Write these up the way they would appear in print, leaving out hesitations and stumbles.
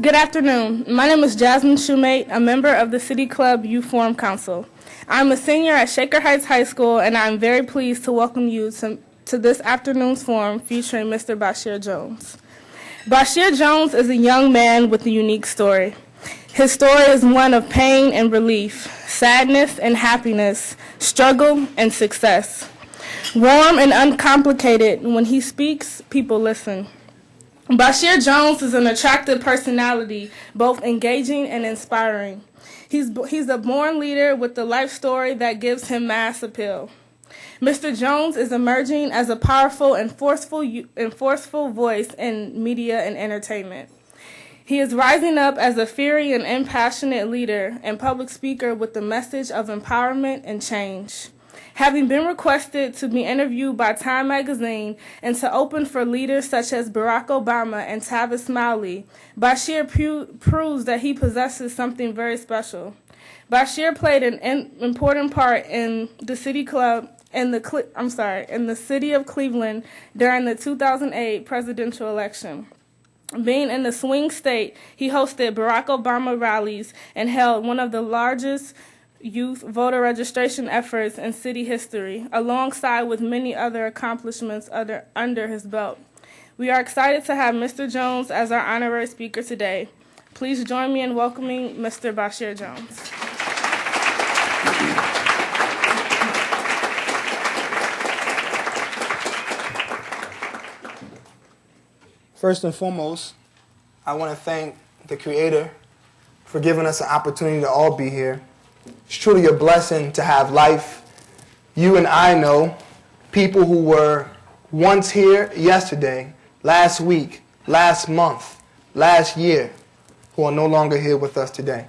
Good afternoon. My name is Jasmine Shoemate, a member of the City Club Youth Forum Council. I'm a senior at Shaker Heights High School, and I'm very pleased to welcome you to this afternoon's forum featuring Mr. Basheer Jones. Basheer Jones is a young man with a unique story. His story is one of pain and relief, sadness and happiness, struggle and success. Warm and uncomplicated, when he speaks, people listen. Basheer Jones is an attractive personality, both engaging and inspiring. He's a born leader with a life story that gives him mass appeal. Mr. Jones is emerging as a powerful and forceful voice in media and entertainment. He is rising up as a fiery and impassionate leader and public speaker with the message of empowerment and change. Having been requested to be interviewed by Time magazine and to open for leaders such as Barack Obama and Tavis Smiley, Basheer proves that he possesses something very special. Basheer played an important part in the city of Cleveland during the 2008 presidential election. Being in the swing state, he hosted Barack Obama rallies and held one of the largest youth voter registration efforts in city history, alongside with many other accomplishments under his belt. We are excited to have Mr. Jones as our honorary speaker today. Please join me in welcoming Mr. Basheer Jones. First and foremost, I want to thank the Creator for giving us an opportunity to all be here. It's truly a blessing to have life. You and I know people who were once here yesterday, last week, last month, last year, who are no longer here with us today.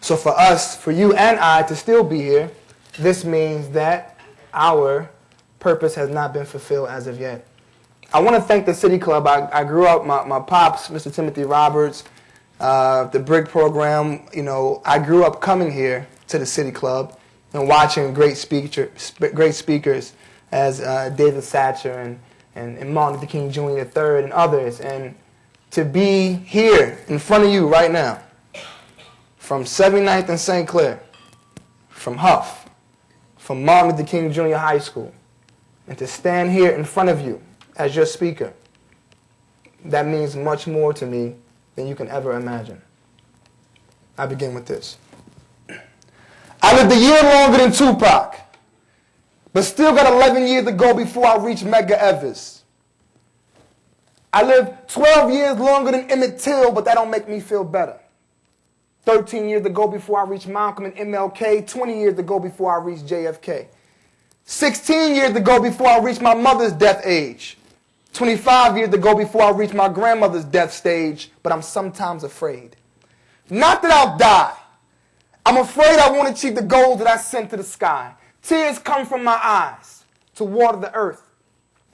So for us, for you and I to still be here, this means that our purpose has not been fulfilled as of yet. I want to thank the City Club. I grew up, my pops, Mr. Timothy Roberts, the Brick program, I grew up coming here to the City Club and watching great speakers as David Satcher and Martin Luther King Jr. III and others. And to be here in front of you right now, from 79th and St. Clair, from Huff, from Martin Luther King Jr. High School, and to stand here in front of you as your speaker, that means much more to me than you can ever imagine. I begin with this. I lived a year longer than Tupac, but still got 11 years to go before I reach Medgar Evers. I lived 12 years longer than Emmett Till, but that don't make me feel better. 13 years to go before I reach Malcolm and MLK, 20 years to go before I reach JFK. 16 years to go before I reach my mother's death age. 25 years to go before I reach my grandmother's death stage, but I'm sometimes afraid. Not that I'll die. I'm afraid I won't achieve the goals that I sent to the sky. Tears come from my eyes to water the earth.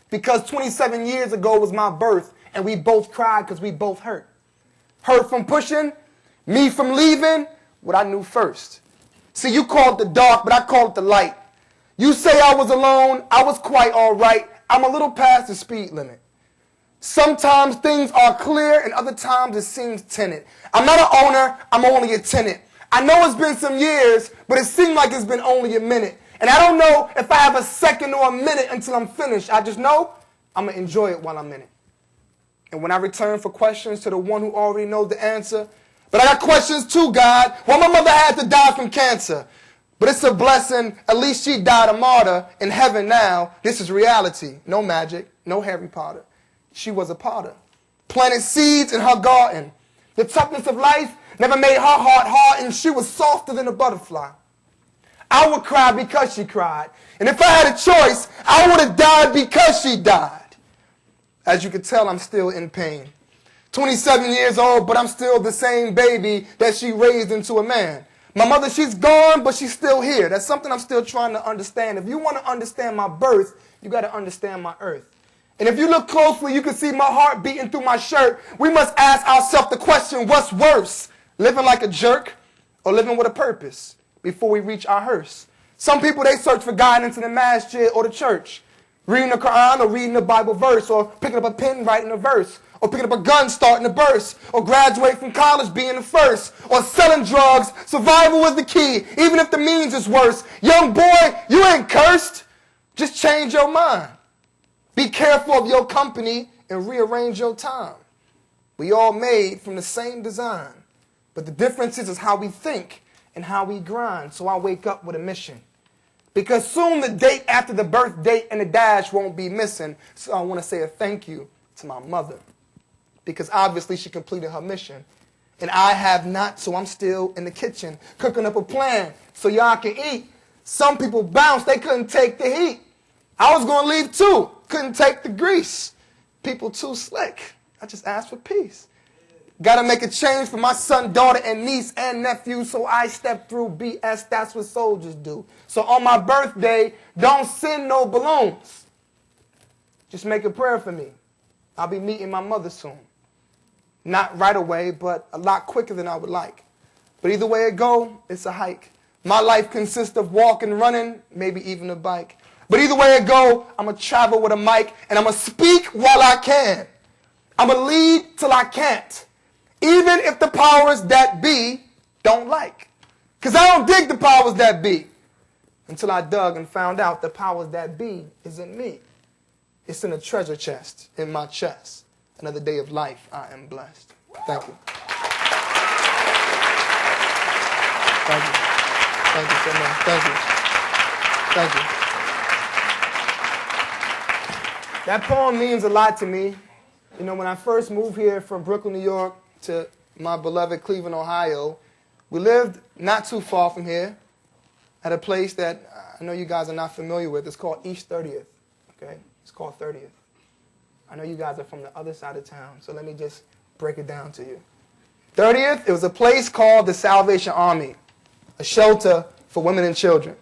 Because 27 years ago was my birth, and we both cried because we both hurt. Hurt from pushing, me from leaving, what I knew first. See, you call it the dark, but I call it the light. You say I was alone, I was quite all right. I'm a little past the speed limit. Sometimes things are clear and other times it seems tinted. I'm not an owner, I'm only a tenant. I know it's been some years, but it seems like it's been only a minute. And I don't know if I have a second or a minute until I'm finished. I just know I'm going to enjoy it while I'm in it. And when I return for questions to the one who already knows the answer, but I got questions too, God. Well, my mother had to die from cancer. But it's a blessing. At least she died a martyr in heaven now. This is reality. No magic, no Harry Potter. She was a potter. Planted seeds in her garden. The toughness of life never made her heart hard, and she was softer than a butterfly. I would cry because she cried. And if I had a choice, I would have died because she died. As you can tell, I'm still in pain. 27 years old, but I'm still the same baby that she raised into a man. My mother, she's gone, but she's still here. That's something I'm still trying to understand. If you want to understand my birth, you got to understand my earth. And if you look closely, you can see my heart beating through my shirt. We must ask ourselves the question, what's worse? Living like a jerk or living with a purpose before we reach our hearse? Some people, they search for guidance in the masjid or the church. Reading the Quran or reading the Bible verse, or picking up a pen writing a verse, or picking up a gun starting a burst, or graduating from college being the first, or selling drugs. Survival was the key, even if the means is worse. Young boy, you ain't cursed. Just change your mind. Be careful of your company and rearrange your time. We all made from the same design, but the difference is how we think and how we grind. So I wake up with a mission. Because soon the date after the birth date and the dash won't be missing. So I want to say a thank you to my mother. Because obviously she completed her mission. And I have not, so I'm still in the kitchen cooking up a plan so y'all can eat. Some people bounced, they couldn't take the heat. I was going to leave too, couldn't take the grease. People too slick. I just asked for peace. Got to make a change for my son, daughter, and niece and nephew, so I step through BS. That's what soldiers do. So on my birthday, don't send no balloons. Just make a prayer for me. I'll be meeting my mother soon. Not right away, but a lot quicker than I would like. But either way it go, it's a hike. My life consists of walking, running, maybe even a bike. But either way it go, I'm going to travel with a mic, and I'm going to speak while I can. I'm going to lead till I can't. Even if the powers that be don't like. Because I don't dig the powers that be. Until I dug and found out the powers that be isn't me. It's in a treasure chest in my chest. Another day of life, I am blessed. Thank you. Thank you. Thank you so much. Thank you. Thank you. That poem means a lot to me. You know, when I first moved here from Brooklyn, New York, to my beloved Cleveland, Ohio, we lived not too far from here at a place that I know you guys are not familiar with. It's called East 30th, okay? It's called 30th. I know you guys are from the other side of town, so let me just break it down to you. 30th, it was a place called the Salvation Army, a shelter for women and children.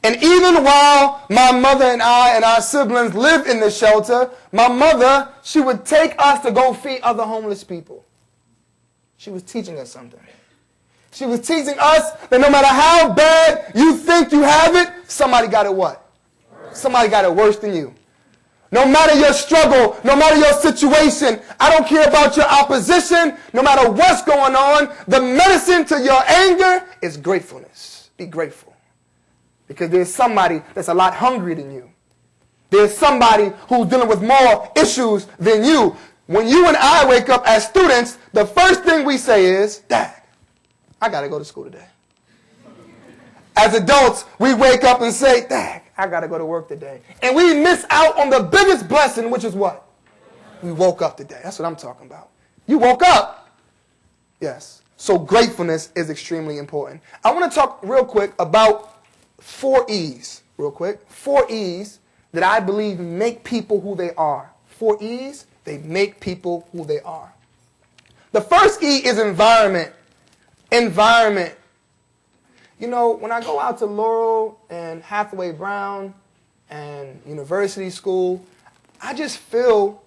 And even while my mother and I and our siblings lived in the shelter, my mother, she would take us to go feed other homeless people. She was teaching us something. She was teaching us that no matter how bad you think you have it, somebody got it what? Somebody got it worse than you. No matter your struggle, no matter your situation, I don't care about your opposition, no matter what's going on, the medicine to your anger is gratefulness. Be grateful. Because there's somebody that's a lot hungrier than you. There's somebody who's dealing with more issues than you. When you and I wake up as students, the first thing we say is, Dad, I got to go to school today. As adults, we wake up and say, Dad, I got to go to work today. And we miss out on the biggest blessing, which is what? We woke up today. That's what I'm talking about. You woke up. Yes. So gratefulness is extremely important. I want to talk real quick about 4 E's, real quick. 4 E's that I believe make people who they are. 4 E's, they make people who they are. The first E is environment. Environment. You know, when I go out to Laurel and Hathaway Brown and university school, I just feel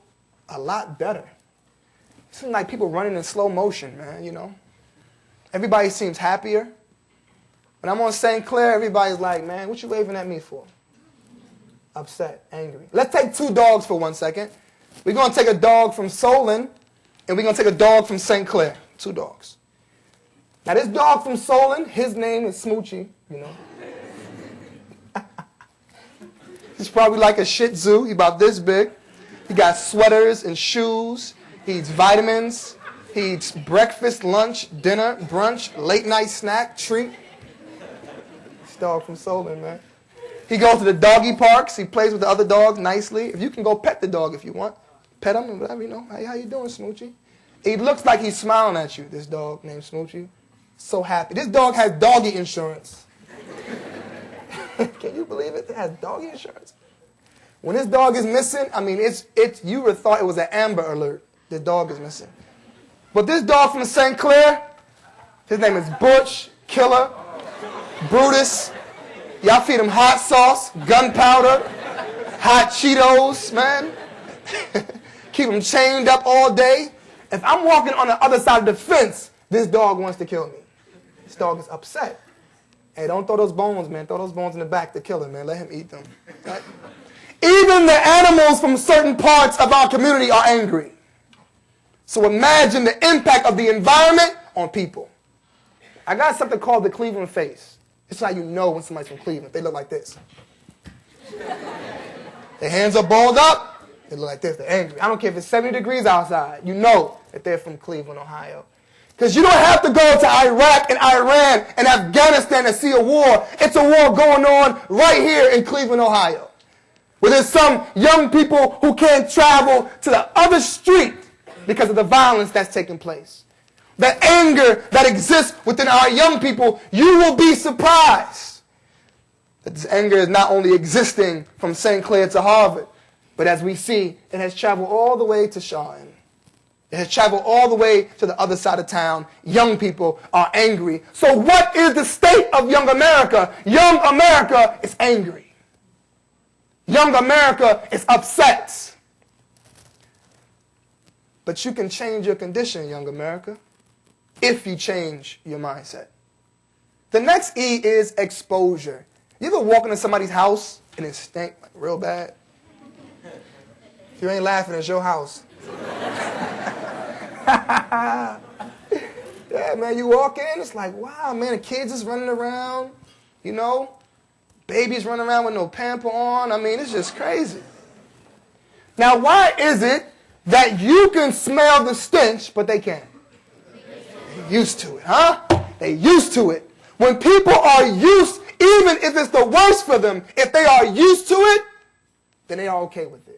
a lot better. It seems like people running in slow motion, man, you know. Everybody seems happier. When I'm on St. Clair, everybody's like, man, what you waving at me for? Upset, angry. Let's take 2 dogs for 1 second. We're going to take a dog from Solon, and we're going to take a dog from St. Clair. 2 dogs. Now, this dog from Solon, his name is Smoochie, you know. He's probably like a Shih Tzu. He's about this big. He got sweaters and shoes. He eats vitamins. He eats breakfast, lunch, dinner, brunch, late night snack, treat. This dog from Solon, man. He goes to the doggy parks. He plays with the other dogs nicely. If you can go pet the dog if you want. Pet him and whatever, you know. Hey, how you doing, Smoochie? He looks like he's smiling at you, this dog named Smoochie. So happy. This dog has doggy insurance. Can you believe it? It has doggy insurance. When this dog is missing, I mean, you would have thought it was an Amber Alert. The dog is missing. But this dog from St. Clair, his name is Butch, Killer, Brutus. Y'all feed him hot sauce, gunpowder, hot Cheetos, man. Keep him chained up all day. If I'm walking on the other side of the fence, this dog wants to kill me. This dog is upset. Hey, don't throw those bones, man. Throw those bones in the back to kill him, man. Let him eat them. Right? Even Even the animals from certain parts of our community are angry. So imagine the impact of the environment on people. I got something called the Cleveland face. It's how you know when somebody's from Cleveland. They look like this. Their hands are balled up. They look like this. They're angry. I don't care if it's 70 degrees outside. You know that they're from Cleveland, Ohio. Because you don't have to go to Iraq and Iran and Afghanistan to see a war. It's a war going on right here in Cleveland, Ohio, where there's some young people who can't travel to the other street because of the violence that's taking place. The anger that exists within our young people, you will be surprised that this anger is not only existing from St. Clair to Harvard, but as we see, it has traveled all the way to Shawn. It has traveled all the way to the other side of town. Young people are angry. So what is the state of young America? Young America is angry. Young America is upset. But you can change your condition, young America, if you change your mindset. The next E is exposure. You ever walk into somebody's house and it stink like real bad? If you ain't laughing, it's your house. Yeah, man, you walk in, it's like, wow, man, the kids is running around, you know, babies running around with no pamper on. I mean, it's just crazy. Now, why is it that you can smell the stench, but they can't? They're used to it, huh? They're used to it. When people are used, even if it's the worst for them, if they are used to it, then they are okay with it.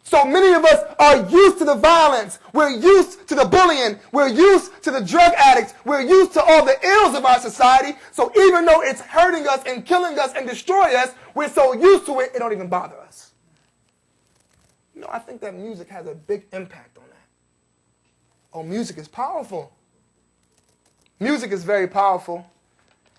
So many of us are used to the violence. We're used to the bullying. We're used to the drug addicts. We're used to all the ills of our society. So even though it's hurting us and killing us and destroying us, we're so used to it, it don't even bother us. You know, I think that music has a big impact on that. Oh, music is powerful. Music is very powerful.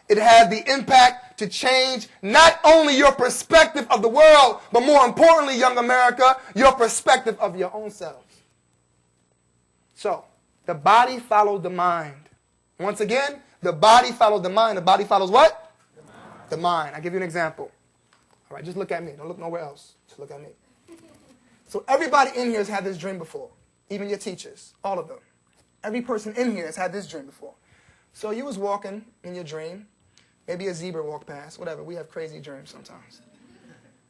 It has the impact to change not only your perspective of the world, but more importantly, young America, your perspective of your own selves. So, the body follows the mind. Once again, the body follows the mind. The body follows what? The mind. The mind. I'll give you an example. All right, just look at me. Don't look nowhere else. Just look at me. So everybody in here has had this dream before. Even your teachers. All of them. Every person in here has had this dream before. So you was walking in your dream. Maybe a zebra walked past, whatever. We have crazy dreams sometimes.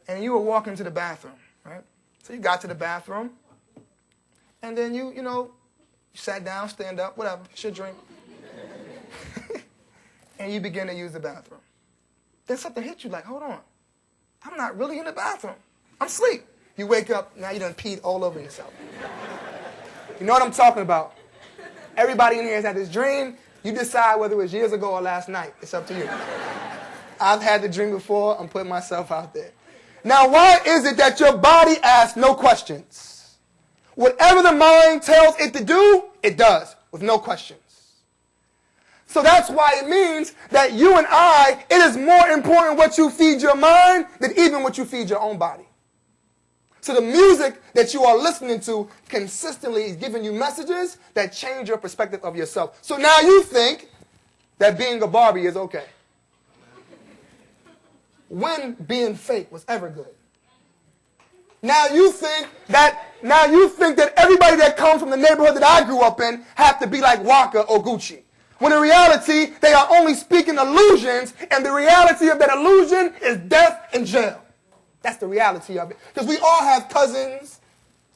And you were walking to the bathroom, right? So you got to the bathroom, and then you sat down, stand up, whatever, it's your dream. And you begin to use the bathroom. Then something hit you like, hold on, I'm not really in the bathroom. I'm asleep. You wake up, now you done peed all over yourself. You know what I'm talking about. Everybody in here has had this dream. You decide whether it was years ago or last night. It's up to you. I've had the dream before. I'm putting myself out there. Now, why is it that your body asks no questions? Whatever the mind tells it to do, it does, with no questions. So that's why it means that you and I, it is more important what you feed your mind than even what you feed your own body. So the music that you are listening to consistently is giving you messages that change your perspective of yourself. So now you think that being a Barbie is okay. When being fake was ever good. Now you think that everybody that comes from the neighborhood that I grew up in have to be like Waka or Gucci. When in reality, they are only speaking illusions, and the reality of that illusion is death and jail. That's the reality of it. Because we all have cousins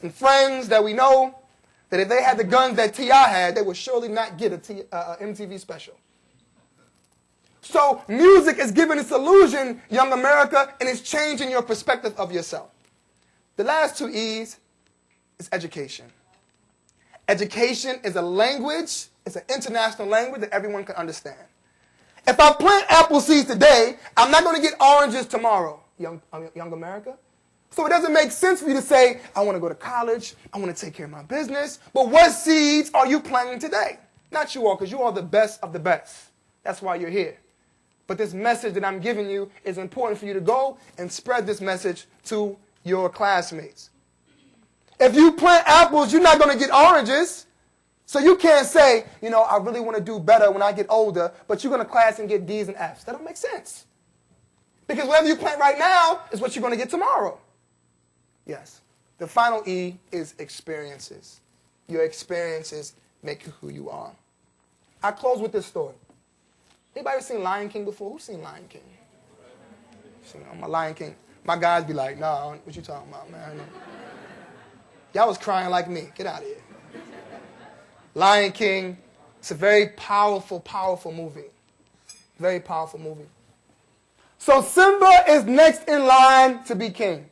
and friends that we know that if they had the guns that T.I. had, they would surely not get a MTV special. So music is giving this illusion, young America, and it's changing your perspective of yourself. The last two E's is education. Education is a language, it's an international language that everyone can understand. If I plant apple seeds today, I'm not going to get oranges tomorrow. Young America. So it doesn't make sense for you to say, I want to go to college, I want to take care of my business, but what seeds are you planting today? Not you all, because you are the best of the best. That's why you're here. But this message that I'm giving you is important for you to go and spread this message to your classmates. If you plant apples, you're not going to get oranges. So you can't say, I really want to do better when I get older, but you're going to class and get D's and F's. That don't make sense. Because whatever you plant right now is what you're going to get tomorrow. Yes. The final E is experiences. Your experiences make you who you are. I close with this story. Anybody ever seen Lion King before? Who's seen Lion King? My Lion King. My guys be like, nah, what you talking about, man? Y'all was crying like me. Get out of here. Lion King, it's a very powerful, powerful movie. Very powerful movie. So Simba is next in line to be king.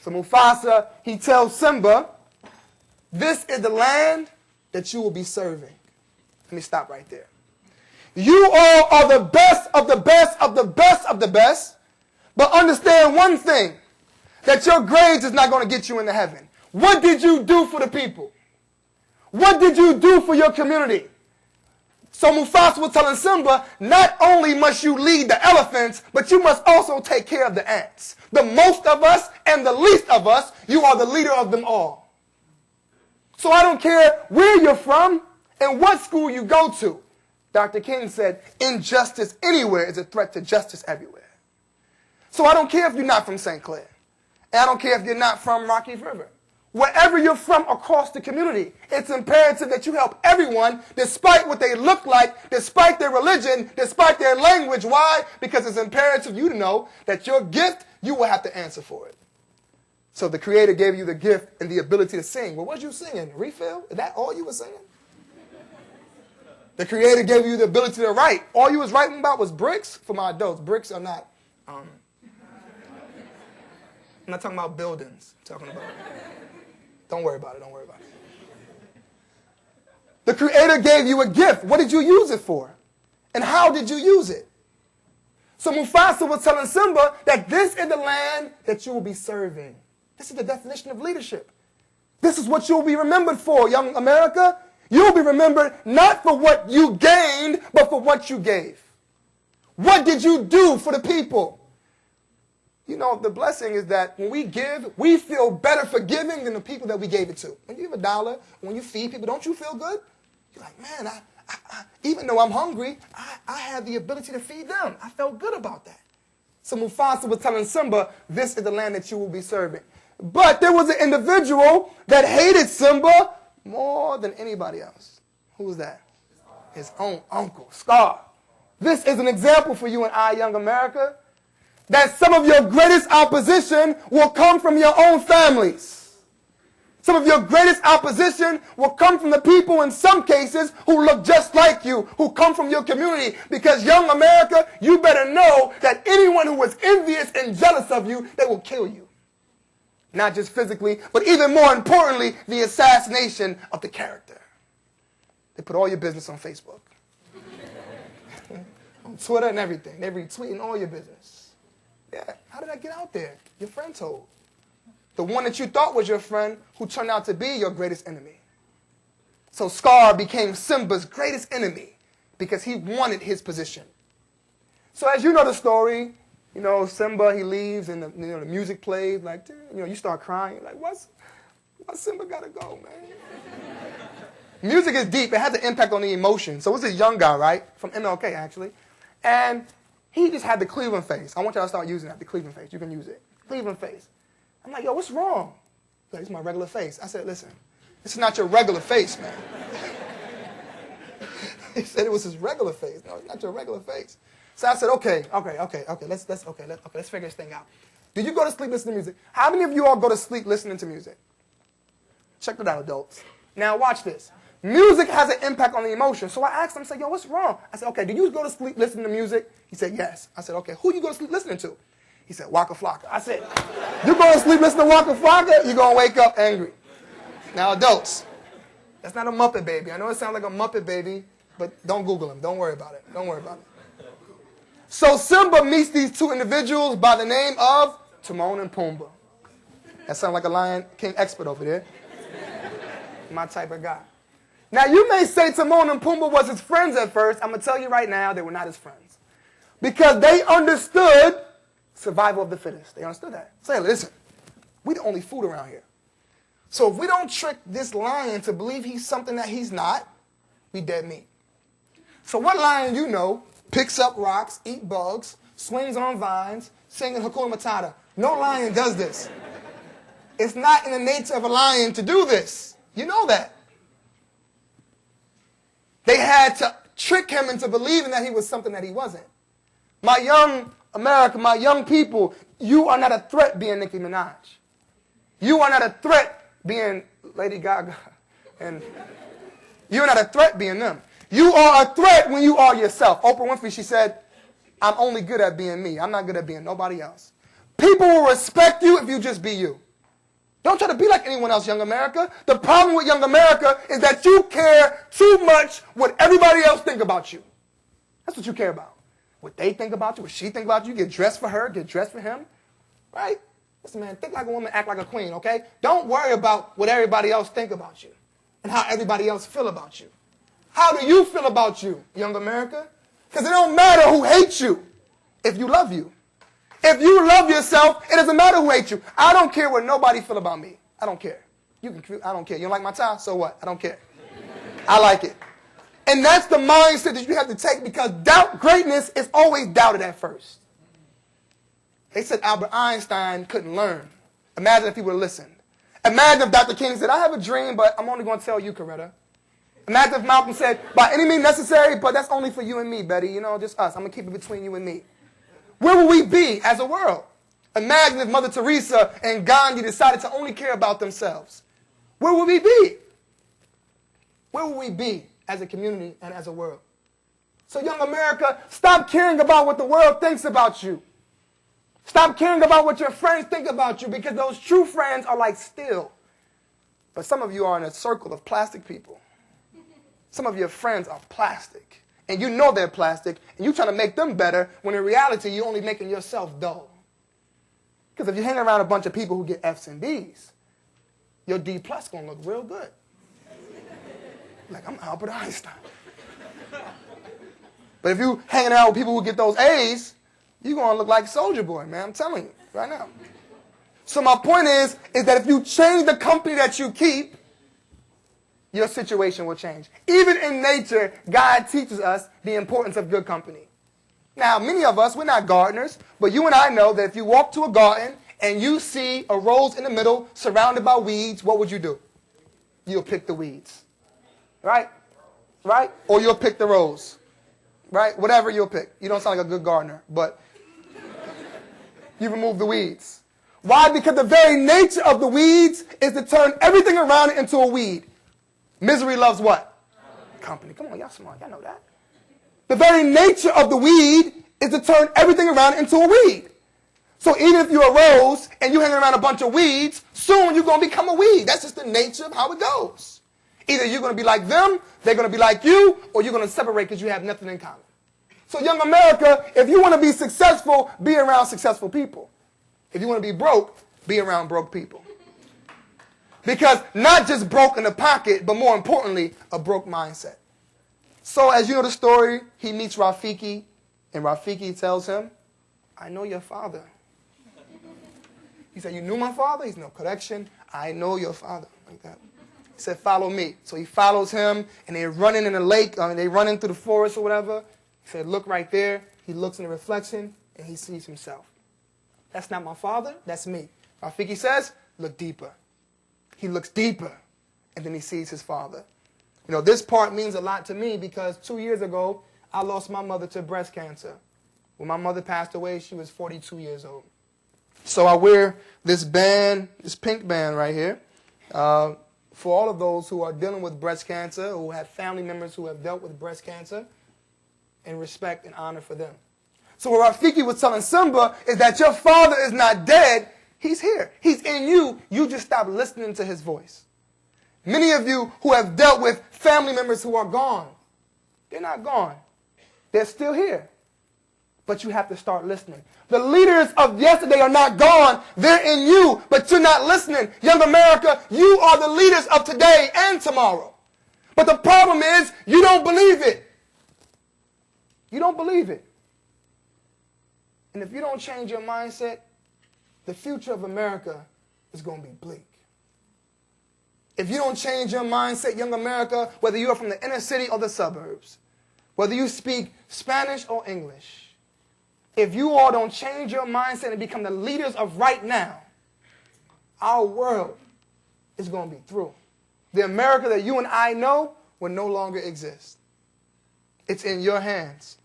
So Mufasa, he tells Simba, this is the land that you will be serving. Let me stop right there. You all are the best of the best of the best of the best, but understand one thing, that your grades is not going to get you into heaven. What did you do for the people? What did you do for your community? So Mufasa was telling Simba, not only must you lead the elephants, but you must also take care of the ants. The most of us and the least of us, you are the leader of them all. So I don't care where you're from and what school you go to. Dr. King said, injustice anywhere is a threat to justice everywhere. So I don't care if you're not from St. Clair. And I don't care if you're not from Rocky River. Wherever you're from across the community, it's imperative that you help everyone despite what they look like, despite their religion, despite their language. Why? Because it's imperative you to know that your gift, you will have to answer for it. So the Creator gave you the gift and the ability to sing. Well, what you singing? Refill? Is that all you were singing? The Creator gave you the ability to write. All you was writing about was bricks. For my adults, bricks are not. I'm not talking about buildings. I'm talking about. Don't worry about it. Don't worry about it. The Creator gave you a gift. What did you use it for? And how did you use it? So Mufasa was telling Simba that this is the land that you will be serving. This is the definition of leadership. This is what you'll be remembered for, young America. You'll be remembered not for what you gained, but for what you gave. What did you do for the people? You know, the blessing is that when we give, we feel better for giving than the people that we gave it to. When you give $1, when you feed people, don't you feel good? You're like, man, even though I'm hungry, I had the ability to feed them. I felt good about that. So Mufasa was telling Simba, this is the land that you will be serving. But there was an individual that hated Simba more than anybody else. Who was that? His own uncle, Scar. This is an example for you and I, young America, that some of your greatest opposition will come from your own families. Some of your greatest opposition will come from the people, in some cases, who look just like you, who come from your community. Because, young America, you better know that anyone who is envious and jealous of you, they will kill you. Not just physically, but even more importantly, the assassination of the character. They put all your business on Facebook. On Twitter and everything. They're retweeting all your business. Yeah, how did that get out there? Your friend told. The one that you thought was your friend who turned out to be your greatest enemy. So Scar became Simba's greatest enemy because he wanted his position. So as you know the story, you know, Simba, he leaves and the music plays. Like, you start crying. You're like, why Simba got to go, man? Music is deep. It has an impact on the emotion. So it's this young guy, right, from MLK, actually. And he just had the Cleveland face. I want y'all to start using that, the Cleveland face. You can use it. Cleveland face. I'm like, yo, what's wrong? He's like, it's my regular face. I said, listen, this is not your regular face, man. He said it was his regular face. No, it's not your regular face. So I said, okay, let's figure this thing out. Do you go to sleep listening to music? How many of you all go to sleep listening to music? Check it out, adults. Now watch this. Music has an impact on the emotion. So I asked him, I said, yo, what's wrong? I said, okay, do you go to sleep listening to music? He said, yes. I said, okay, who you go to sleep listening to? He said, Waka Flocka. I said, you go to sleep listening to Waka Flocka, you're going to wake up angry. Now, adults, that's not a Muppet Baby. I know it sounds like a Muppet Baby, but don't Google him. Don't worry about it. Don't worry about it. So Simba meets these two individuals by the name of Timon and Pumbaa. That sounds like a Lion King expert over there. My type of guy. Now, you may say Timon and Pumbaa was his friends at first. I'm going to tell you right now, they were not his friends. Because they understood survival of the fittest. They understood that. Say, listen, we the only food around here. So if we don't trick this lion to believe he's something that he's not, we dead meat. So what lion you know picks up rocks, eat bugs, swings on vines, singing Hakuna Matata? No lion does this. It's not in the nature of a lion to do this. You know that. They had to trick him into believing that he was something that he wasn't. My young America, my young people, you are not a threat being Nicki Minaj. You are not a threat being Lady Gaga. And you're not a threat being them. You are a threat when you are yourself. Oprah Winfrey, she said, I'm only good at being me. I'm not good at being nobody else. People will respect you if you just be you. Don't try to be like anyone else, young America. The problem with young America is that you care too much what everybody else think about you. That's what you care about. What they think about you, what she think about you. Get dressed for her, get dressed for him. Right? Listen, man, think like a woman, act like a queen, okay? Don't worry about what everybody else think about you and how everybody else feel about you. How do you feel about you, young America? Because it don't matter who hates you if you love you. If you love yourself, it doesn't matter who hates you. I don't care what nobody feel about me. I don't care. I don't care. You don't like my tie? So what? I don't care. I like it. And that's the mindset that you have to take, because greatness is always doubted at first. They said Albert Einstein couldn't learn. Imagine if he would have listened. Imagine if Dr. King said, I have a dream, but I'm only going to tell you, Coretta. Imagine if Malcolm said, by any means necessary, but that's only for you and me, Betty. You know, just us. I'm going to keep it between you and me. Where will we be as a world? Imagine if Mother Teresa and Gandhi decided to only care about themselves. Where will we be? Where will we be as a community and as a world? So young America, stop caring about what the world thinks about you. Stop caring about what your friends think about you, because those true friends are like steel. But some of you are in a circle of plastic people. Some of your friends are plastic. And you know they're plastic, and you're trying to make them better, when in reality, you're only making yourself dull. Because if you hang around a bunch of people who get F's and D's, your D plus going to look real good. Like, I'm Albert Einstein. But if you hanging out with people who get those A's, you're going to look like Soulja Boy, man. I'm telling you right now. So my point is that if you change the company that you keep, your situation will change. Even in nature, God teaches us the importance of good company. Now, many of us, we're not gardeners, but you and I know that if you walk to a garden and you see a rose in the middle surrounded by weeds, what would you do? You'll pick the weeds. Right? Right? Or you'll pick the rose. Right? Whatever you'll pick. You don't sound like a good gardener, but you remove the weeds. Why? Because the very nature of the weeds is to turn everything around it into a weed. Misery loves what? Company. Come on, y'all smart. Y'all know that. The very nature of the weed is to turn everything around into a weed. So even if you're a rose and you hang around a bunch of weeds, soon you're going to become a weed. That's just the nature of how it goes. Either you're going to be like them, they're going to be like you, or you're going to separate because you have nothing in common. So young America, if you want to be successful, be around successful people. If you want to be broke, be around broke people. Because not just broke in the pocket, but more importantly, a broke mindset. So as you know the story, he meets Rafiki, and Rafiki tells him, I know your father. He said, you knew my father? He said, no, correction, I know your father. Like that. He said, follow me. So he follows him, and they're running in the lake, they running through the forest or whatever. He said, look right there. He looks in the reflection, and he sees himself. That's not my father, that's me. Rafiki says, look deeper. He looks deeper, and then he sees his father. You know, this part means a lot to me because 2 years ago, I lost my mother to breast cancer. When my mother passed away, she was 42 years old. So I wear this band, this pink band right here, for all of those who are dealing with breast cancer, who have family members who have dealt with breast cancer, and respect and honor for them. So what Rafiki was telling Simba is that your father is not dead. He's here. He's in you. You just stop listening to his voice. Many of you who have dealt with family members who are gone, they're not gone. They're still here. But you have to start listening. The leaders of yesterday are not gone. They're in you, but you're not listening. Young America, you are the leaders of today and tomorrow. But the problem is you don't believe it. You don't believe it. And if you don't change your mindset, the future of America is going to be bleak. If you don't change your mindset, young America, whether you are from the inner city or the suburbs, whether you speak Spanish or English, if you all don't change your mindset and become the leaders of right now, our world is going to be through. The America that you and I know will no longer exist. It's in your hands.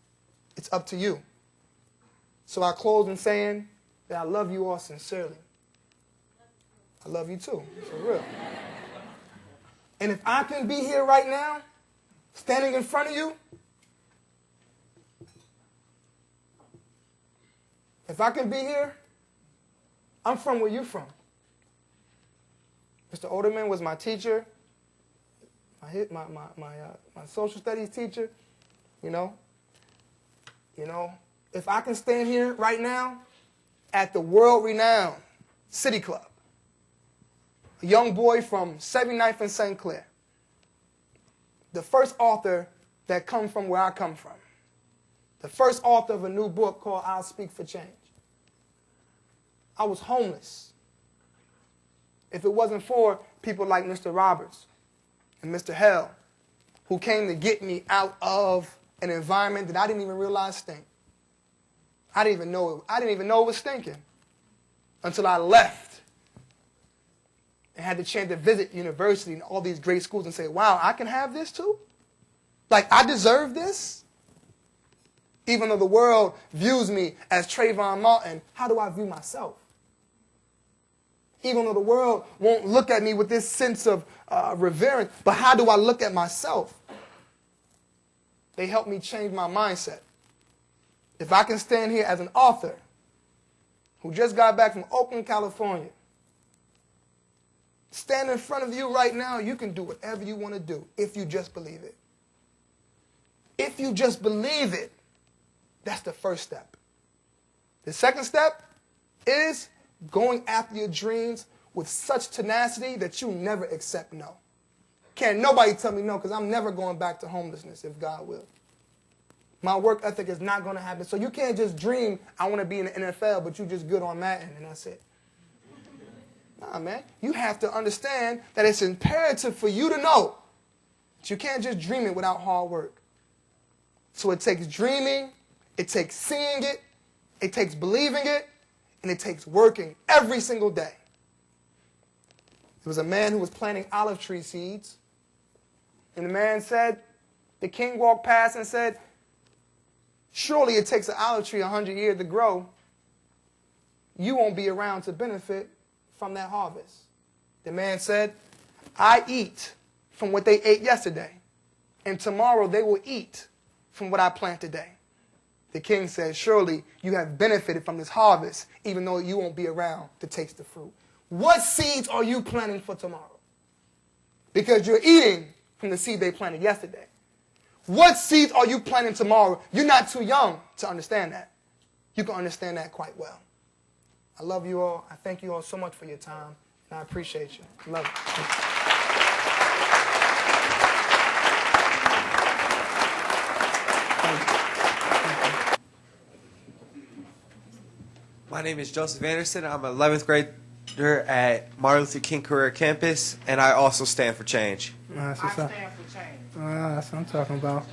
It's up to you. So I close in saying that I love you all sincerely. I love you too, for real. And if I can be here right now, standing in front of you, if I can be here, I'm from where you're from. Mr. Oderman was my teacher, my social studies teacher, you know. If I can stand here right now at the world-renowned City Club, a young boy from 79th and St. Clair, the first author that comes from where I come from, the first author of a new book called I'll Speak for Change. I was homeless. If it wasn't for people like Mr. Roberts and Mr. Hell, who came to get me out of an environment that I didn't even realize stank. I didn't even know it was stinking until I left and had the chance to visit university and all these great schools and say, wow, I can have this too? Like, I deserve this? Even though the world views me as Trayvon Martin, how do I view myself? Even though the world won't look at me with this sense of reverence, but how do I look at myself? They helped me change my mindset. If I can stand here as an author who just got back from Oakland, California, stand in front of you right now, you can do whatever you want to do if you just believe it. If you just believe it, that's the first step. The second step is going after your dreams with such tenacity that you never accept no. Can't nobody tell me no, because I'm never going back to homelessness if God will. My work ethic is not going to happen. So you can't just dream, I want to be in the NFL, but you just good on Madden, and that's it. Nah, man. You have to understand that it's imperative for you to know that you can't just dream it without hard work. So it takes dreaming, it takes seeing it takes believing it, and it takes working every single day. There was a man who was planting olive tree seeds, and the man said, the king walked past and said, surely it takes an olive tree 100 years to grow. You won't be around to benefit from that harvest. The man said, I eat from what they ate yesterday, and tomorrow they will eat from what I plant today. The king said, surely you have benefited from this harvest, even though you won't be around to taste the fruit. What seeds are you planting for tomorrow? Because you're eating from the seed they planted yesterday. What seeds are you planting tomorrow? You're not too young to understand that. You can understand that quite well. I love you all. I thank you all so much for your time, and I appreciate you. I love you. My name is Joseph Anderson. I'm an 11th grader at Martin Luther King Career Campus, and I also stand for change. That's what's up. Stand for change. That's what I'm talking about.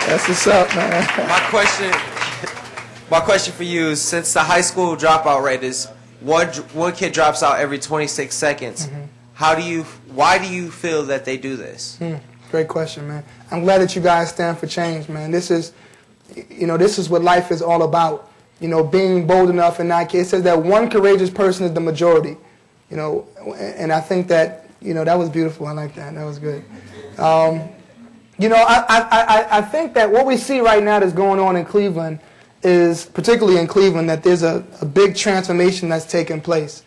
That's what's up, man. My question for you is, since the high school dropout rate is one kid drops out every 26 seconds, why do you feel that they do this? Great question, man. I'm glad that you guys stand for change, man. This is what life is all about. Being bold enough and not. It says that one courageous person is the majority. And I think that that was beautiful. I like that. That was good. I think that what we see right now that's going on in Cleveland is, particularly in Cleveland, that there's a big transformation that's taking place.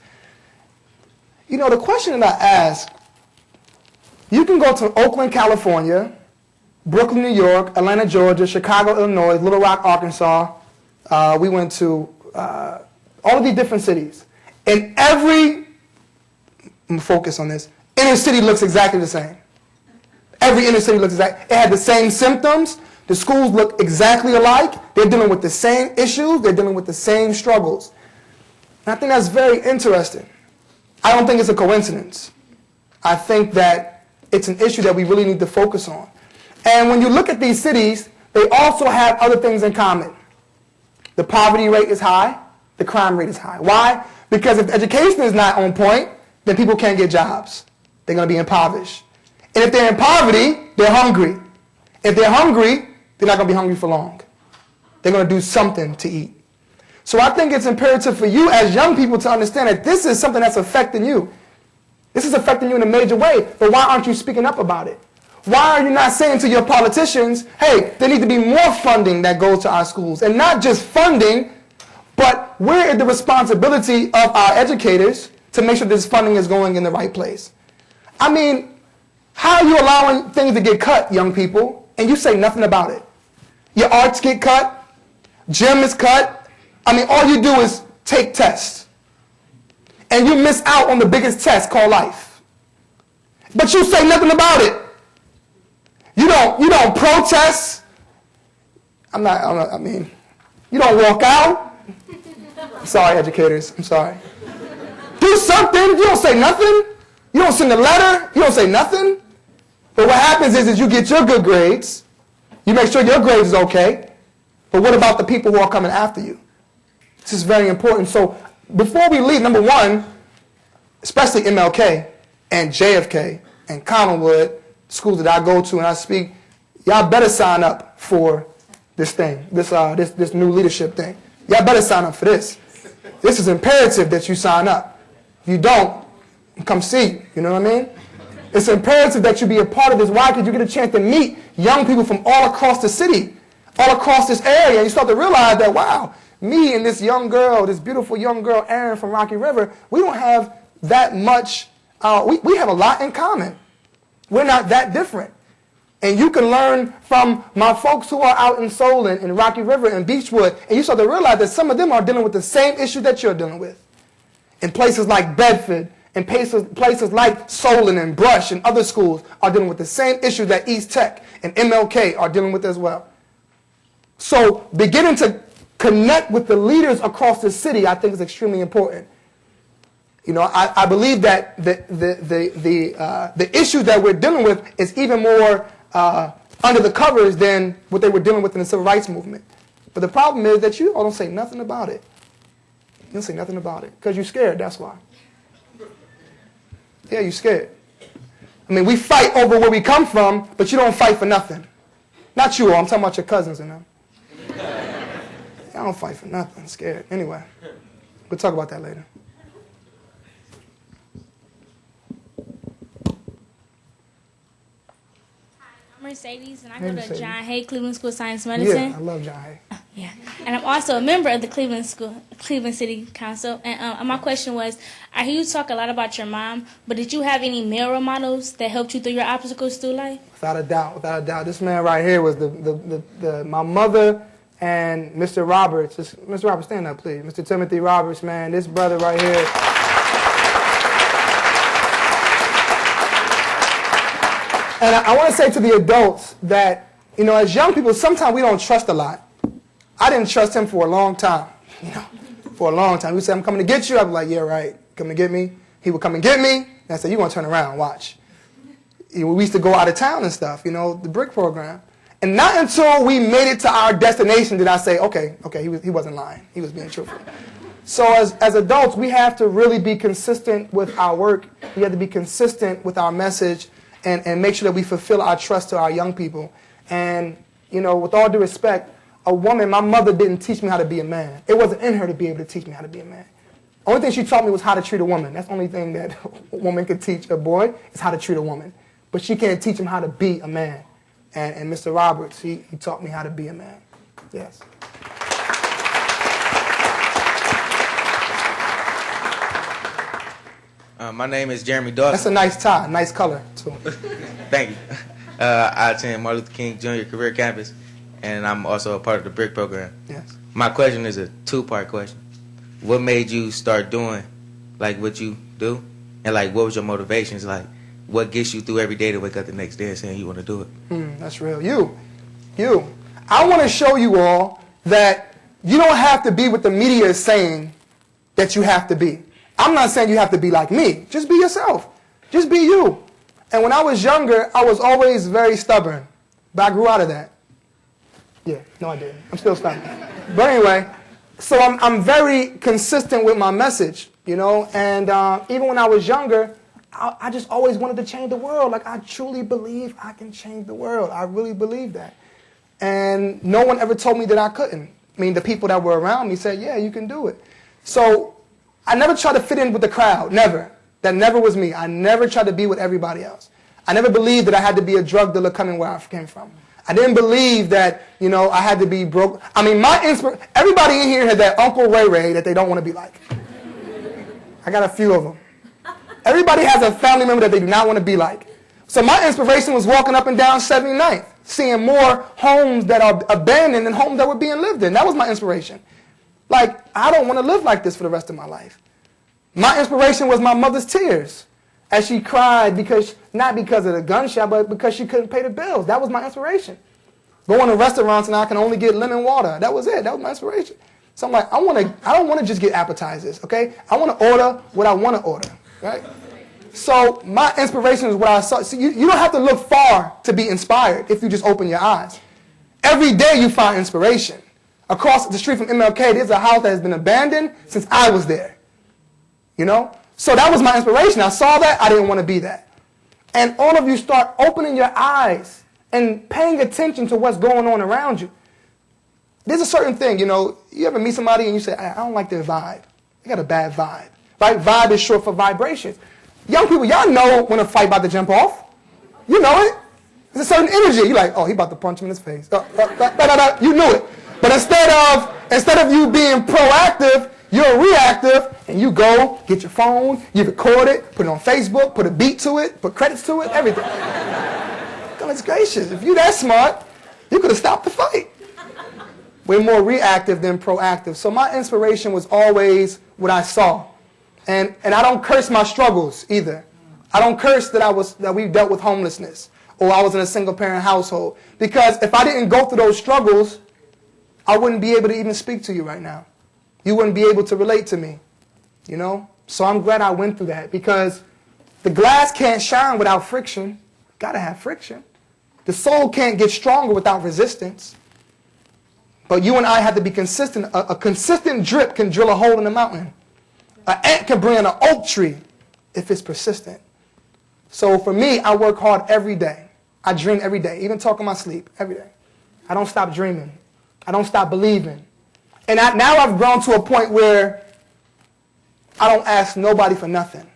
The question that I ask, you can go to Oakland, California, Brooklyn, New York, Atlanta, Georgia, Chicago, Illinois, Little Rock, Arkansas. We went to all of these different cities. And I'm going to focus on this, inner city looks exactly the same. Every inner city looks exactly. It had the same symptoms. The schools look exactly alike. They're dealing with the same issues. They're dealing with the same struggles. And I think that's very interesting. I don't think it's a coincidence. I think that It's an issue that we really need to focus on. And when you look at these cities, they also have other things in common. The poverty rate is high. The crime rate is high. Why? Because if education is not on point, then people can't get jobs. They're going to be impoverished. And if they're in poverty, they're hungry. If they're hungry, they're not going to be hungry for long. They're going to do something to eat. So I think it's imperative for you as young people to understand that this is something that's affecting you. This is affecting you in a major way, but why aren't you speaking up about it? Why are you not saying to your politicians, hey, there needs to be more funding that goes to our schools? And not just funding, but where is the responsibility of our educators to make sure this funding is going in the right place? I mean, how are you allowing things to get cut, young people, and you say nothing about it? Your arts get cut, gym is cut. I mean, all you do is take tests. And you miss out on the biggest test called life. But you say nothing about it. You don't protest. I mean, you don't walk out. I'm sorry, educators. I'm sorry. Do something. You don't say nothing. You don't send a letter. You don't say nothing. But what happens is you get your good grades. You make sure your grades is okay. But what about the people who are coming after you? This is very important. So before we leave, number one, especially MLK and JFK and Commonwealth, schools that I go to and I speak, y'all better sign up for this thing, this new leadership thing. Y'all better sign up for this. This is imperative that you sign up. If you don't, come see. You know what I mean? It's imperative that you be a part of this. Why? Because you get a chance to meet young people from all across the city, all across this area, and you start to realize that, wow, me and this young girl, this beautiful young girl, Erin from Rocky River, we don't have that much, we have a lot in common. We're not that different. And you can learn from my folks who are out in Solon, in Rocky River, and Beechwood, and you start to realize that some of them are dealing with the same issue that you're dealing with. In places like Bedford, and places like Solon and Brush and other schools are dealing with the same issue that East Tech and MLK are dealing with as well. So beginning to connect with the leaders across the city, I think, is extremely important. You know, I believe that the issue that we're dealing with is even more under the covers than what they were dealing with in the civil rights movement. But the problem is that you all don't say nothing about it. You don't say nothing about it because you're scared, that's why. Yeah, you're scared. I mean, we fight over where we come from, but you don't fight for nothing. Not you all, I'm talking about your cousins and them. I don't fight for nothing, I'm scared. Anyway, we'll talk about that later. Mercedes, and I go to John Hay Cleveland School of Science and Medicine. Yeah, I love John Hay. Yeah, and I'm also a member of the Cleveland City Council. And my question was, I hear you talk a lot about your mom, but did you have any male role models that helped you through your obstacles through life? Without a doubt. This man right here was my mother and Mr. Roberts. Mr. Roberts, stand up, please. Mr. Timothy Roberts, man, this brother right here. And I want to say to the adults that, you know, as young people, sometimes we don't trust a lot. I didn't trust him for a long time, you know, for a long time. He said, I'm coming to get you. I'd be like, yeah, right, coming to get me. He would come and get me, and I said, you're going to turn around, watch. We used to go out of town and stuff, you know, the BRIC program. And not until we made it to our destination did I say, okay, he wasn't lying. He was being truthful. So as adults, we have to really be consistent with our work. We have to be consistent with our message. And make sure that we fulfill our trust to our young people. And, you know, with all due respect, a woman, my mother didn't teach me how to be a man. It wasn't in her to be able to teach me how to be a man. The only thing she taught me was how to treat a woman. That's the only thing that a woman could teach a boy is how to treat a woman. But she can't teach him how to be a man. And Mr. Roberts, he taught me how to be a man. Yes. My name is Jeremy Dawson. That's a nice tie, nice color, too. Thank you. I attend Martin Luther King Jr. Career Campus, and I'm also a part of the BRIC program. Yes. My question is a two-part question. What made you start doing, like, what you do? And, like, what was your motivations? Like, what gets you through every day to wake up the next day and saying you want to do it? That's real. You. I want to show you all that you don't have to be what the media is saying that you have to be. I'm not saying you have to be like me. Just be yourself. Just be you. And when I was younger, I was always very stubborn. But I grew out of that. Yeah, no I didn't. I'm still stubborn. But anyway, so I'm very consistent with my message, you know. And even when I was younger, I just always wanted to change the world. Like, I truly believe I can change the world. I really believe that. And no one ever told me that I couldn't. I mean, the people that were around me said, yeah, you can do it. So I never tried to fit in with the crowd, never. That never was me. I never tried to be with everybody else. I never believed that I had to be a drug dealer coming where I came from. I didn't believe that, you know, I had to be broke. I mean, everybody in here had that Uncle Ray Ray that they don't want to be like. I got a few of them. Everybody has a family member that they do not want to be like. So my inspiration was walking up and down 79th, seeing more homes that are abandoned than homes that were being lived in. That was my inspiration. Like, I don't want to live like this for the rest of my life. My inspiration was my mother's tears as she cried, not because of the gunshot, but because she couldn't pay the bills. That was my inspiration. Going to restaurants and I can only get lemon water. That was it. That was my inspiration. So I'm like, I don't want to just get appetizers, okay? I want to order what I want to order, right? So my inspiration is what I saw. So you don't have to look far to be inspired if you just open your eyes. Every day you find inspiration. Across the street from MLK, there's a house that has been abandoned since I was there. You know? So that was my inspiration. I saw that. I didn't want to be that. And all of you start opening your eyes and paying attention to what's going on around you. There's a certain thing, you know, you ever meet somebody and you say, I don't like their vibe. They got a bad vibe. Right? Vibe is short for vibrations. Young people, y'all know when a fight about to jump off. You know it. There's a certain energy. You're like, oh, he about to punch him in his face. You knew it. But instead of you being proactive, you're reactive, and you go, get your phone, you record it, put it on Facebook, put a beat to it, put credits to it, everything. Goodness gracious, if you're that smart, you could have stopped the fight. We're more reactive than proactive. So my inspiration was always what I saw. And I don't curse my struggles either. I don't curse that we dealt with homelessness or I was in a single-parent household. Because if I didn't go through those struggles, I wouldn't be able to even speak to you right now. You wouldn't be able to relate to me, you know? So I'm glad I went through that because the glass can't shine without friction. Gotta have friction. The soul can't get stronger without resistance. But you and I have to be consistent. A consistent drip can drill a hole in the mountain. An ant can bring in an oak tree if it's persistent. So for me, I work hard every day. I dream every day, even talk in my sleep, every day. I don't stop dreaming. I don't stop believing. And now I've grown to a point where I don't ask nobody for nothing.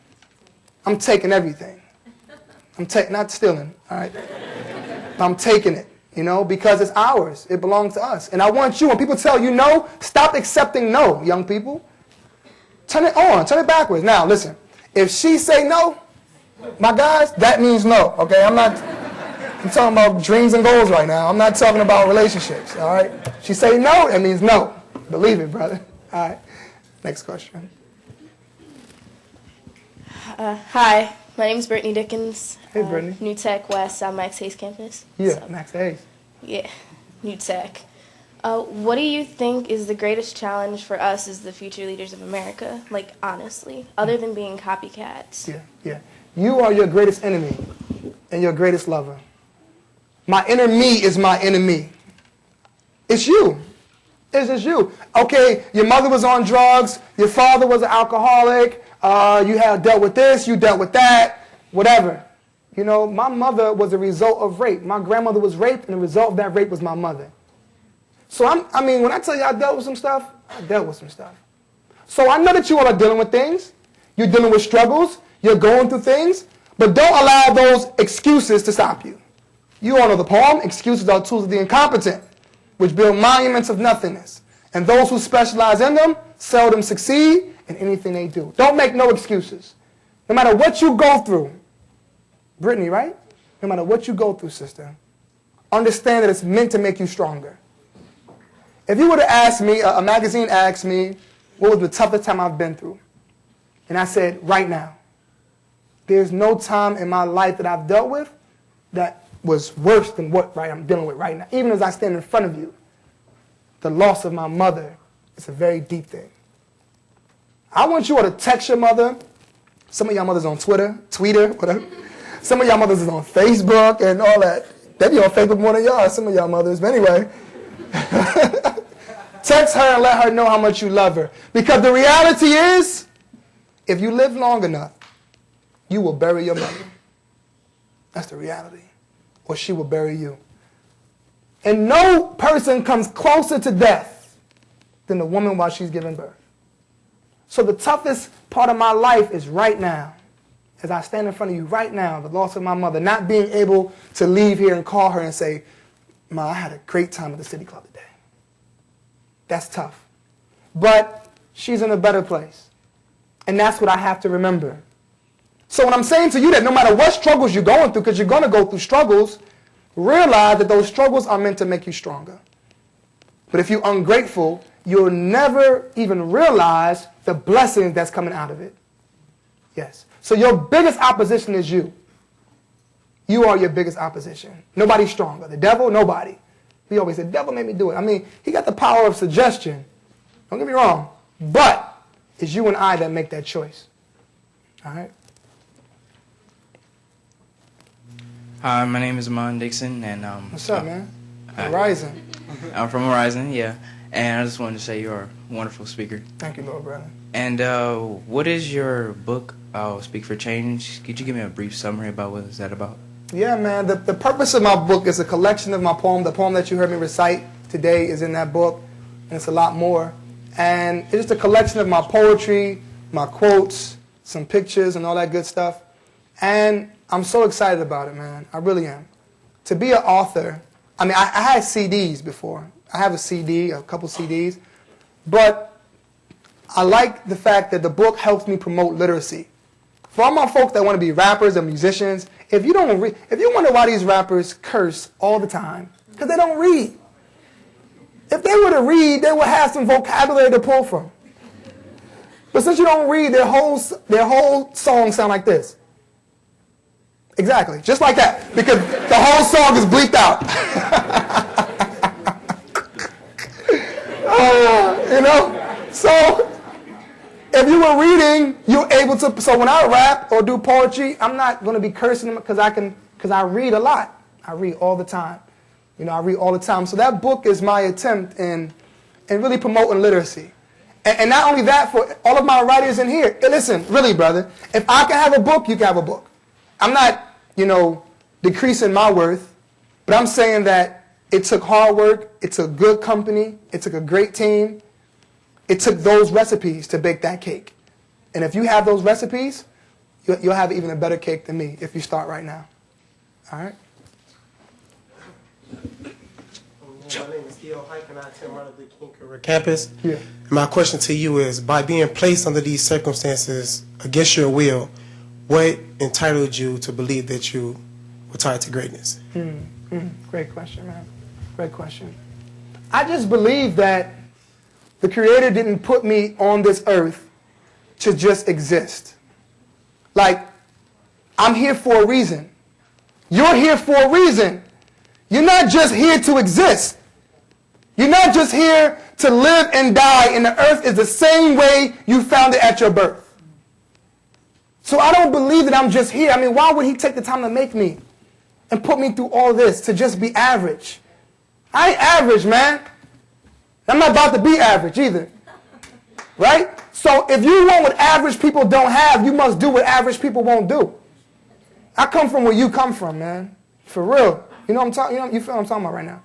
I'm taking everything. Not stealing, all right? I'm taking it, you know, because it's ours. It belongs to us. And I want you, when people tell you no, stop accepting no, young people. Turn it on. Turn it backwards. Now, listen. If she say no, my guys, that means no, okay? I'm talking about dreams and goals right now. I'm not talking about relationships, all right? She say no, that means no. Believe it, brother. All right. Next question. Hi, my name is Brittany Dickens. Hey, Brittany. New Tech West on Max Hayes campus. Yeah, So, Max Hayes. Yeah, New Tech. What do you think is the greatest challenge for us as the future leaders of America? Like, honestly, other than being copycats. Yeah. You are your greatest enemy and your greatest lover. My inner me is my enemy. It's you. It's just you. Okay, your mother was on drugs. Your father was an alcoholic. You had dealt with this. You dealt with that. Whatever. You know, my mother was a result of rape. My grandmother was raped, and the result of that rape was my mother. So, when I tell you I dealt with some stuff, I dealt with some stuff. So I know that you all are dealing with things. You're dealing with struggles. You're going through things. But don't allow those excuses to stop you. You all know the poem, excuses are tools of the incompetent, which build monuments of nothingness. And those who specialize in them seldom succeed in anything they do. Don't make no excuses. No matter what you go through, Brittany, right? No matter what you go through, sister, understand that it's meant to make you stronger. If you were to ask me, a magazine asked me, what was the toughest time I've been through? And I said, right now. There's no time in my life that I've dealt with that was worse than what I'm dealing with right now. Even as I stand in front of you, the loss of my mother is a very deep thing. I want you all to text your mother. Some of y'all mothers on Twitter, whatever. Some of y'all mothers is on Facebook and all that. They be on Facebook more than y'all, some of y'all mothers. But anyway, text her and let her know how much you love her. Because the reality is, if you live long enough, you will bury your mother. That's the reality. Or she will bury you. And no person comes closer to death than the woman while she's giving birth. So the toughest part of my life is right now. As I stand in front of you right now, the loss of my mother, not being able to leave here and call her and say, Ma, I had a great time at the City Club today. That's tough. But she's in a better place. And that's what I have to remember. So when I'm saying to you that no matter what struggles you're going through, because you're going to go through struggles, realize that those struggles are meant to make you stronger. But if you're ungrateful, you'll never even realize the blessings that's coming out of it. Yes. So your biggest opposition is you. You are your biggest opposition. Nobody's stronger. The devil, nobody. We always say, the devil made me do it. I mean, he got the power of suggestion. Don't get me wrong. But it's you and I that make that choice. All right? Hi, my name is Minh Dixon, and What's up, man? Horizon. I'm from Horizon, yeah. And I just wanted to say you're a wonderful speaker. Thank you, Lord, brother. And what is your book, Speak for Change? Could you give me a brief summary about what is that about? Yeah, man. The purpose of my book is a collection of my poem. The poem that you heard me recite today is in that book, and it's a lot more. And it's just a collection of my poetry, my quotes, some pictures, and all that good stuff. And I'm so excited about it, man. I really am. To be an author, I mean, I had CDs before. I have a CD, a couple CDs. But I like the fact that the book helps me promote literacy. For all my folks that want to be rappers and musicians, if you wonder why these rappers curse all the time, because they don't read. If they were to read, they would have some vocabulary to pull from. But since you don't read, their whole song sound like this. Exactly, just like that, because the whole song is bleeped out. You know? So, if you were reading, you're able to, so when I rap or do poetry, I'm not going to be cursing them because I read a lot. I read all the time. You know, I read all the time. So that book is my attempt in really promoting literacy. And not only that, for all of my writers in here, listen, really, brother, if I can have a book, you can have a book. I'm not, you know, decreasing my worth, but I'm saying that it took hard work, it took good company, it took a great team, it took those recipes to bake that cake. And if you have those recipes, you'll have even a better cake than me if you start right now. All right? My name is Theo Hike, and I attend Martin Luther King career campus. Yeah. My question to you is, by being placed under these circumstances against your will, what entitled you to believe that you were tied to greatness? Great question, man. Great question. I just believe that the Creator didn't put me on this earth to just exist. Like, I'm here for a reason. You're here for a reason. You're not just here to exist. You're not just here to live and die, and the earth is the same way you found it at your birth. So I don't believe that I'm just here. I mean, why would he take the time to make me and put me through all this to just be average? I ain't average, man. I'm not about to be average either. Right? So if you want what average people don't have, you must do what average people won't do. I come from where you come from, man. For real. You know what I'm talking? You feel what I'm talking about right now?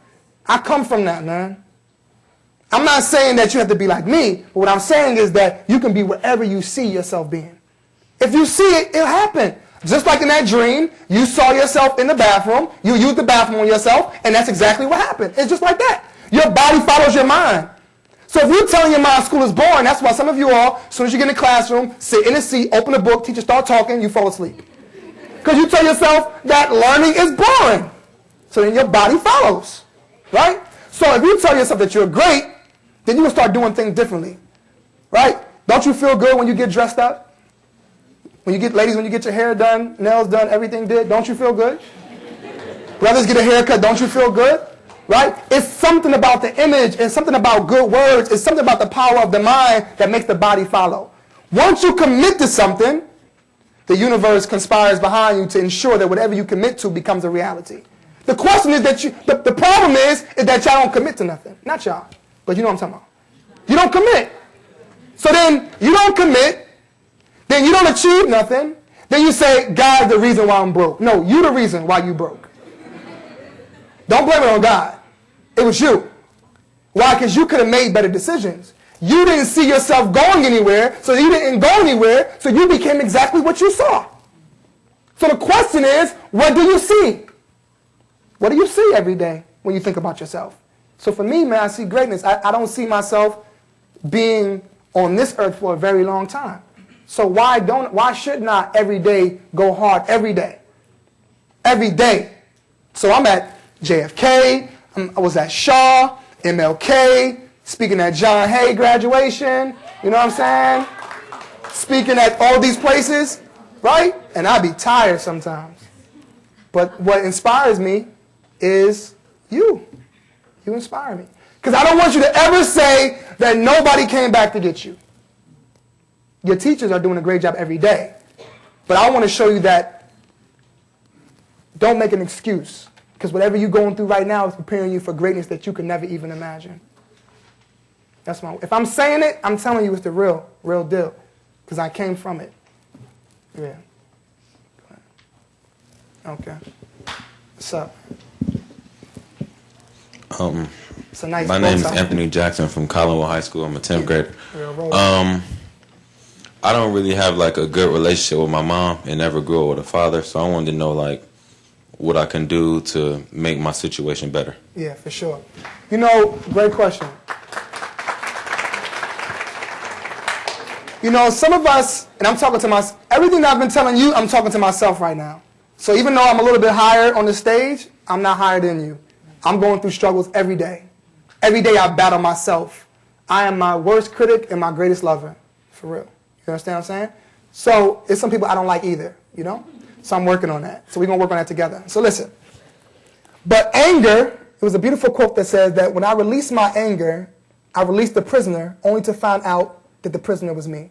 I come from that, man. I'm not saying that you have to be like me, but what I'm saying is that you can be wherever you see yourself being. If you see it, it'll happen. Just like in that dream, you saw yourself in the bathroom, you used the bathroom on yourself, and that's exactly what happened. It's just like that. Your body follows your mind. So if you're telling your mind school is boring, that's why some of you all, as soon as you get in the classroom, sit in a seat, open a book, teacher start talking, you fall asleep. Because you tell yourself that learning is boring. So then your body follows. Right? So if you tell yourself that you're great, then you will start doing things differently. Right? Don't you feel good when you get dressed up? Ladies, when you get your hair done, nails done, everything did, don't you feel good? Brothers get a haircut, don't you feel good? Right? It's something about the image, it's something about good words, it's something about the power of the mind that makes the body follow. Once you commit to something, The universe conspires behind you to ensure that whatever you commit to becomes a reality. The question is that the problem is that y'all don't commit to nothing. Not y'all, but you know what I'm talking about. You don't commit. So then you don't commit, then you don't achieve nothing, then you say, God's the reason why I'm broke. No, you the reason why you broke. Don't blame it on God. It was you. Why? Because you could have made better decisions. You didn't see yourself going anywhere, so you didn't go anywhere, so you became exactly what you saw. So the question is, what do you see? What do you see every day when you think about yourself? So for me, man, I see greatness. I don't see myself being on this earth for a very long time. So why should not every day go hard every day? Every day. So I'm at JFK, I was at Shaw, MLK, speaking at John Hay graduation, you know what I'm saying? Speaking at all these places, right? And I be tired sometimes. But what inspires me is you. You inspire me. Because I don't want you to ever say that nobody came back to get you. Your teachers are doing a great job every day. But I want to show you that don't make an excuse. Because whatever you're going through right now is preparing you for greatness that you could never even imagine. That's my. If I'm saying it, I'm telling you it's the real deal. Because I came from it. Yeah. Okay. What's up? It's a nice my name is Anthony Jackson from Collinwood High School. I'm a 10th grader. I don't really have like a good relationship with my mom and never grew up with a father, so I wanted to know like what I can do to make my situation better. Yeah, for sure. You know, great question. You know, some of us, and I'm talking to myself, everything that I've been telling you, I'm talking to myself right now. So even though I'm a little bit higher on the stage, I'm not higher than you. I'm going through struggles every day. Every day I battle myself. I am my worst critic and my greatest lover, for real. You understand what I'm saying? So it's some people I don't like either, you know? So I'm working on that. So we're going to work on that together. So listen. But anger, it was a beautiful quote that says that when I release my anger, I release the prisoner only to find out that the prisoner was me.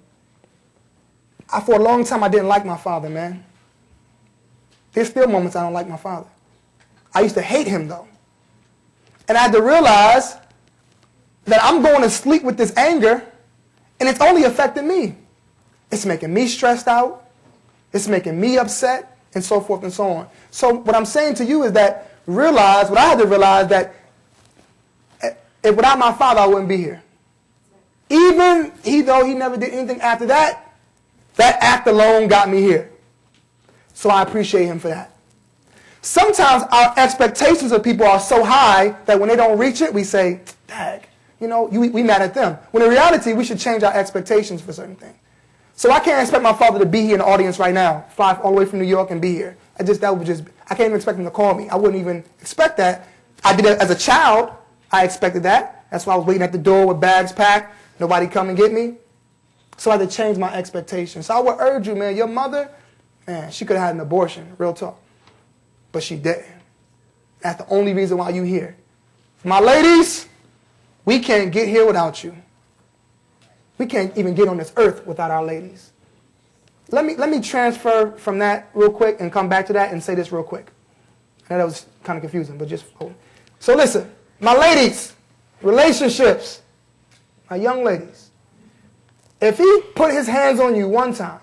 For a long time, I didn't like my father, man. There's still moments I don't like my father. I used to hate him, though. And I had to realize that I'm going to sleep with this anger, and it's only affecting me. It's making me stressed out. It's making me upset, and so forth and so on. So what I'm saying to you is that what I had to realize that if without my father, I wouldn't be here. Even though he never did anything after that, that act alone got me here. So I appreciate him for that. Sometimes our expectations of people are so high that when they don't reach it, we say, dag, you know, we mad at them. When in reality, we should change our expectations for certain things. So I can't expect my father to be here in the audience right now, fly all the way from New York and be here. I can't even expect him to call me. I wouldn't even expect that. I did it as a child. I expected that. That's why I was waiting at the door with bags packed. Nobody come and get me. So I had to change my expectations. So I would urge you, man, your mother, man, she could have had an abortion, real talk. But she didn't. That's the only reason why you're here. My ladies, we can't get here without you. We can't even get on this earth without our ladies. Let me transfer from that real quick and come back to that and say this real quick. I know that was kind of confusing, but just hold. So listen, my ladies, relationships, my young ladies, if he put his hands on you one time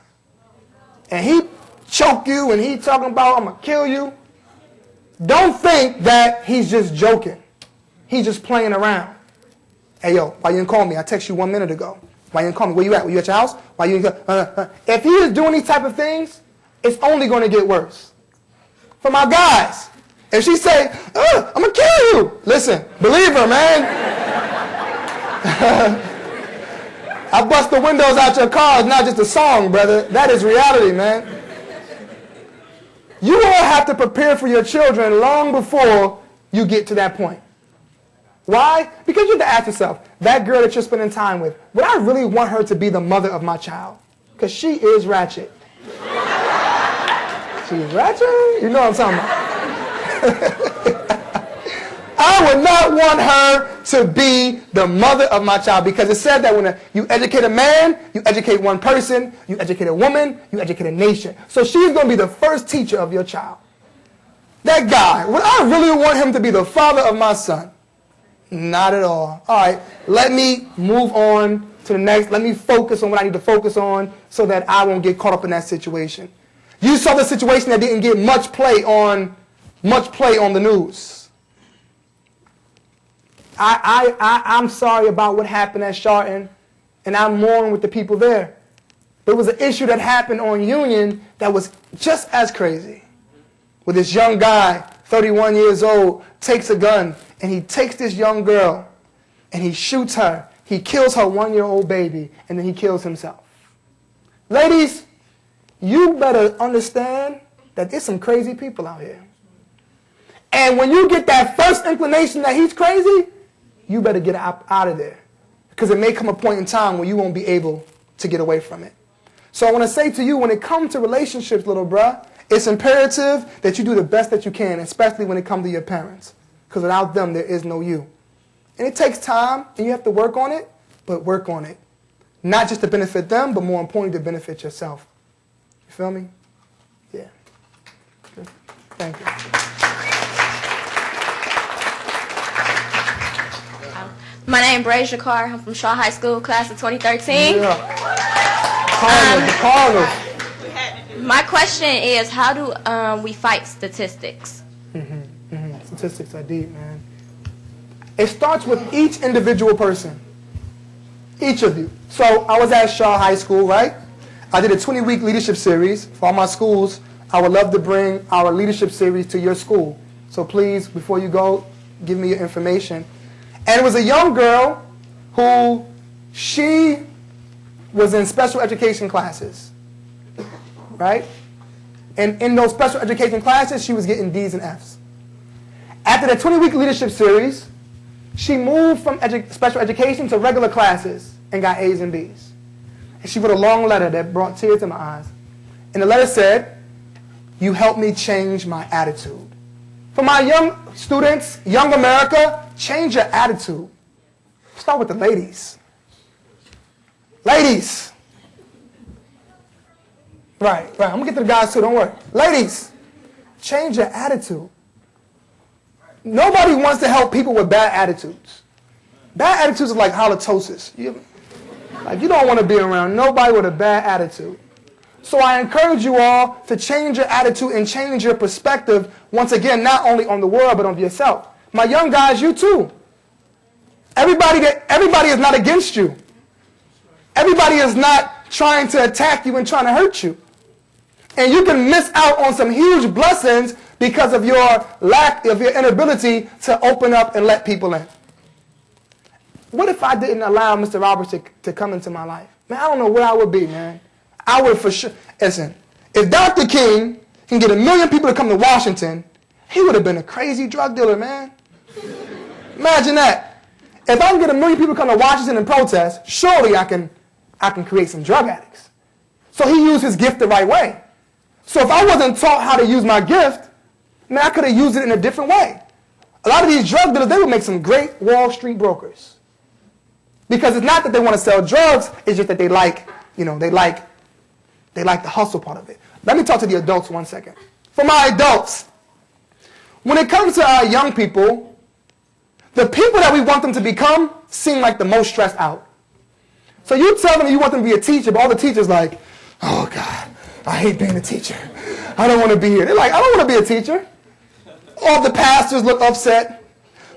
and he choke you and he talking about I'm going to kill you, don't think that he's just joking. He's just playing around. Hey, yo, why you didn't call me? I texted you 1 minute ago. Why you didn't call me? Where you at? Were you at your house? Why you didn't If he is doing these type of things, it's only going to get worse. For my guys, if she say, I'm going to kill you, listen, believe her, man. I bust the windows out your car. It's not just a song, brother. That is reality, man. You all have to prepare for your children long before you get to that point. Why? Because you have to ask yourself, that girl that you're spending time with, would I really want her to be the mother of my child? Because she is ratchet. She's ratchet? You know what I'm talking about. I I would not want her to be the mother of my child, because it said that when you educate a man, you educate one person, you educate a woman, you educate a nation. So she's going to be the first teacher of your child. That guy, would I really want him to be the father of my son? Not at all. All right, let me move on to the next. Let me focus on what I need to focus on so that I won't get caught up in that situation. You saw the situation that didn't get much play on the news. I'm sorry about what happened at Charlton, and I'm mourning with the people there. There was an issue that happened on Union that was just as crazy. Where this young guy, 31 years old, takes a gun, and he takes this young girl, and he shoots her. He kills her 1-year-old baby, and then he kills himself. Ladies, you better understand that there's some crazy people out here. And when you get that first inclination that he's crazy, you better get out of there. Because it may come a point in time where you won't be able to get away from it. So I want to say to you, when it comes to relationships, little bruh, it's imperative that you do the best that you can, especially when it comes to your parents. Because without them, there is no you. And it takes time, and you have to work on it, but work on it. Not just to benefit them, but more importantly, to benefit yourself. You feel me? Yeah. Good. Thank you. My name is Brazier Carr. I'm from Shaw High School, class of 2013. Yeah. Cardinals. My question is, how do we fight statistics? Statistics are deep, man. It starts with each individual person. Each of you. So I was at Shaw High School, right? I did a 20-week leadership series for all my schools. I would love to bring our leadership series to your school. So please, before you go, give me your information. And it was a young girl who, she was in special education classes, right? And in those special education classes, she was getting D's and F's. After the 20-week leadership series, she moved from special education to regular classes and got A's and B's. And she wrote a long letter that brought tears to my eyes. And the letter said, "You helped me change my attitude." For my young students, young America, change your attitude. Start with the ladies. Ladies. Right. I'm going to get to the guys too, don't worry. Ladies, change your attitude. Nobody wants to help people with bad attitudes. Bad attitudes are like halitosis. You don't want to be around nobody with a bad attitude. So I encourage you all to change your attitude and change your perspective, once again, not only on the world, but on yourself. My young guys, you too. Everybody is not against you. Everybody is not trying to attack you and trying to hurt you. And you can miss out on some huge blessings because of your lack of your inability to open up and let people in. What if I didn't allow Mr. Roberts to come into my life? Man, I don't know where I would be, man. I would for sure. Listen, if Dr. King can get 1 million people to come to Washington, he would have been a crazy drug dealer, man. Imagine that. If I can get 1 million people to come to Washington and protest, surely I can create some drug addicts. So he used his gift the right way. So if I wasn't taught how to use my gift, man, I could have used it in a different way. A lot of these drug dealers, they would make some great Wall Street brokers. Because it's not that they want to sell drugs, it's just that they like the hustle part of it. Let me talk to the adults 1 second. For my adults, when it comes to our young people, the people that we want them to become seem like the most stressed out. So you tell them you want them to be a teacher, but all the teachers like, "Oh God, I hate being a teacher. I don't want to be here." They're like, "I don't want to be a teacher." All the pastors look upset.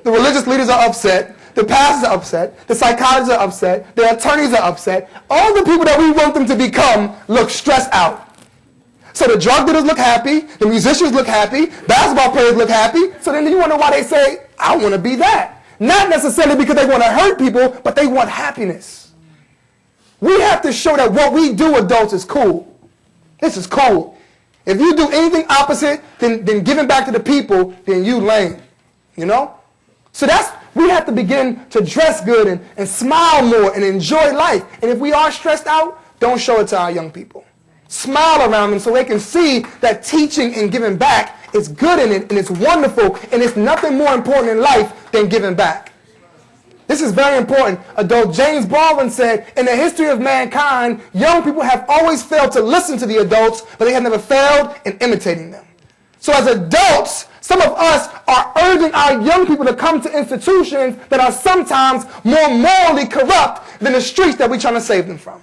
The religious leaders are upset. The pastors are upset. The psychologists are upset. The attorneys are upset. All the people that we want them to become look stressed out. So the drug dealers look happy. The musicians look happy. Basketball players look happy. So then you wonder why they say, "I want to be that." Not necessarily because they want to hurt people, but they want happiness. We have to show that what we do, adults, is cool. This is cool. If you do anything opposite than giving back to the people, then you lame. You know? So we have to begin to dress good and smile more and enjoy life. And if we are stressed out, don't show it to our young people. Smile around them so they can see that teaching and giving back is good in it and it's wonderful and it's nothing more important in life than giving back. This is very important. Adult James Baldwin said, in the history of mankind, young people have always failed to listen to the adults, but they have never failed in imitating them. So as adults, some of us are urging our young people to come to institutions that are sometimes more morally corrupt than the streets that we're trying to save them from.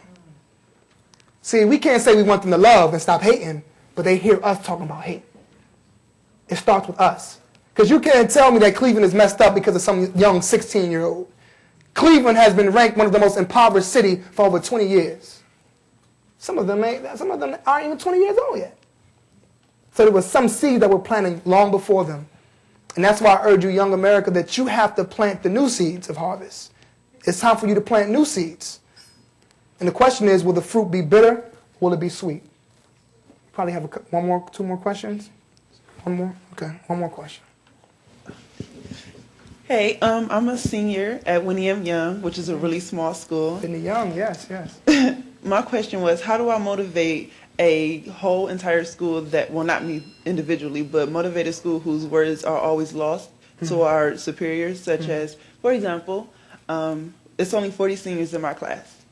See, we can't say we want them to love and stop hating, but they hear us talking about hate. It starts with us. Because you can't tell me that Cleveland is messed up because of some young 16-year-old. Cleveland has been ranked one of the most impoverished cities for over 20 years. Some of them aren't even 20 years old yet. So there was some seeds that were planted long before them. And that's why I urge you, young America, that you have to plant the new seeds of harvest. It's time for you to plant new seeds. And the question is, will the fruit be bitter or will it be sweet? Probably have two more questions? One more? Okay, one more question. Hey, I'm a senior at Winnie M. Young, which is a really small school. Winnie Young, yes. My question was, how do I motivate a whole entire school that, well, not me individually, but motivate a school whose words are always lost to our superiors, such as, for example, it's only 40 seniors in my class.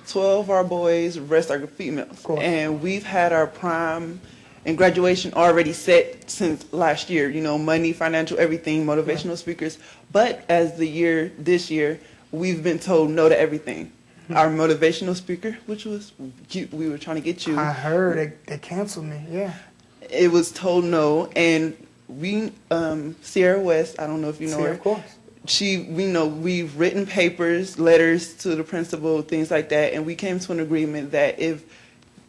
12 are boys, the rest are females. And we've had our prime and graduation already set since last year, money, financial, everything, motivational speakers. But as this year, we've been told no to everything. Our motivational speaker, which was we were trying to get you. I heard they canceled me, yeah. It was told no, and we, Sierra West, I don't know if you know her. Of course. We've written papers, letters to the principal, things like that, and we came to an agreement that if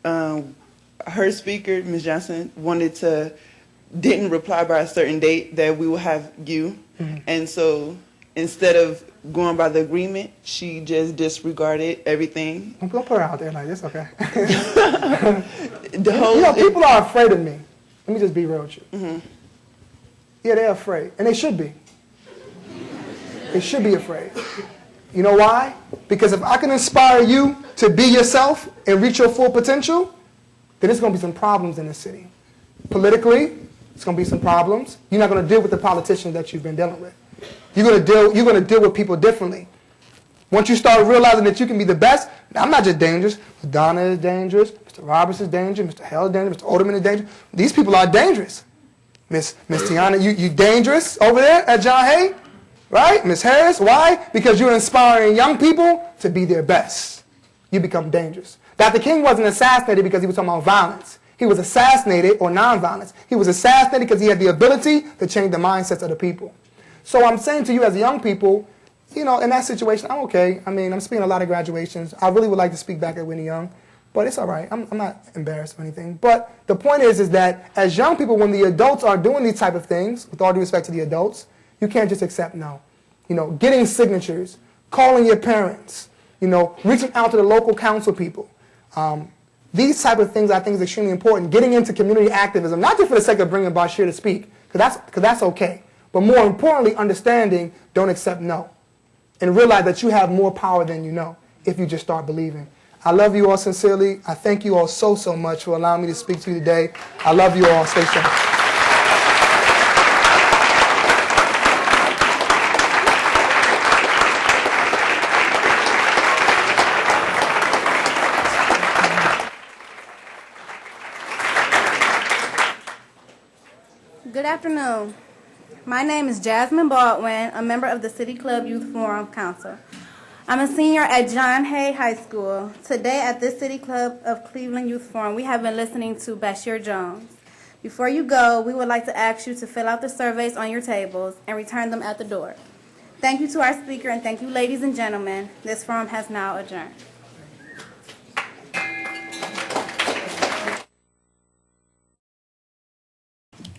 her speaker, Ms. Johnson, didn't reply by a certain date, that we will have you. And so instead of going by the agreement, she just disregarded everything. Don't put her out there like this, okay? People are afraid of me. Let me just be real with you. Yeah, they're afraid, and they should be. They should be afraid. You know why? Because if I can inspire you to be yourself and reach your full potential, then there's going to be some problems in the city. Politically, it's going to be some problems. You're not going to deal with the politicians that you've been dealing with. You're going to deal with people differently. Once you start realizing that you can be the best, I'm not just dangerous. Donna is dangerous. Mr. Roberts is dangerous. Mr. Hell is dangerous. Mr. Oderman is dangerous. These people are dangerous. Miss Tiana, you dangerous over there at John Hay, right? Miss Harris, why? Because you're inspiring young people to be their best. You become dangerous. Dr. King wasn't assassinated because he was talking about violence. He was assassinated, or nonviolence. He was assassinated because he had the ability to change the mindsets of the people. So I'm saying to you as young people, in that situation, I'm okay. I'm speaking a lot of graduations. I really would like to speak back at Winnie Young, but it's all right. I'm not embarrassed or anything. But the point is that as young people, when the adults are doing these type of things, with all due respect to the adults, you can't just accept no. Getting signatures, calling your parents, reaching out to the local council people. These type of things I think is extremely important. Getting into community activism, not just for the sake of bringing Basheer to speak, because that's okay. But more importantly, understanding, don't accept no. And realize that you have more power than you know if you just start believing. I love you all sincerely. I thank you all so much for allowing me to speak to you today. I love you all. Stay safe. Good afternoon. My name is Jasmine Baldwin, a member of the City Club Youth Forum Council. I'm a senior at John Hay High School. Today at this City Club of Cleveland Youth Forum, we have been listening to Basheer Jones. Before you go, we would like to ask you to fill out the surveys on your tables and return them at the door. Thank you to our speaker, and thank you, ladies and gentlemen. This forum has now adjourned.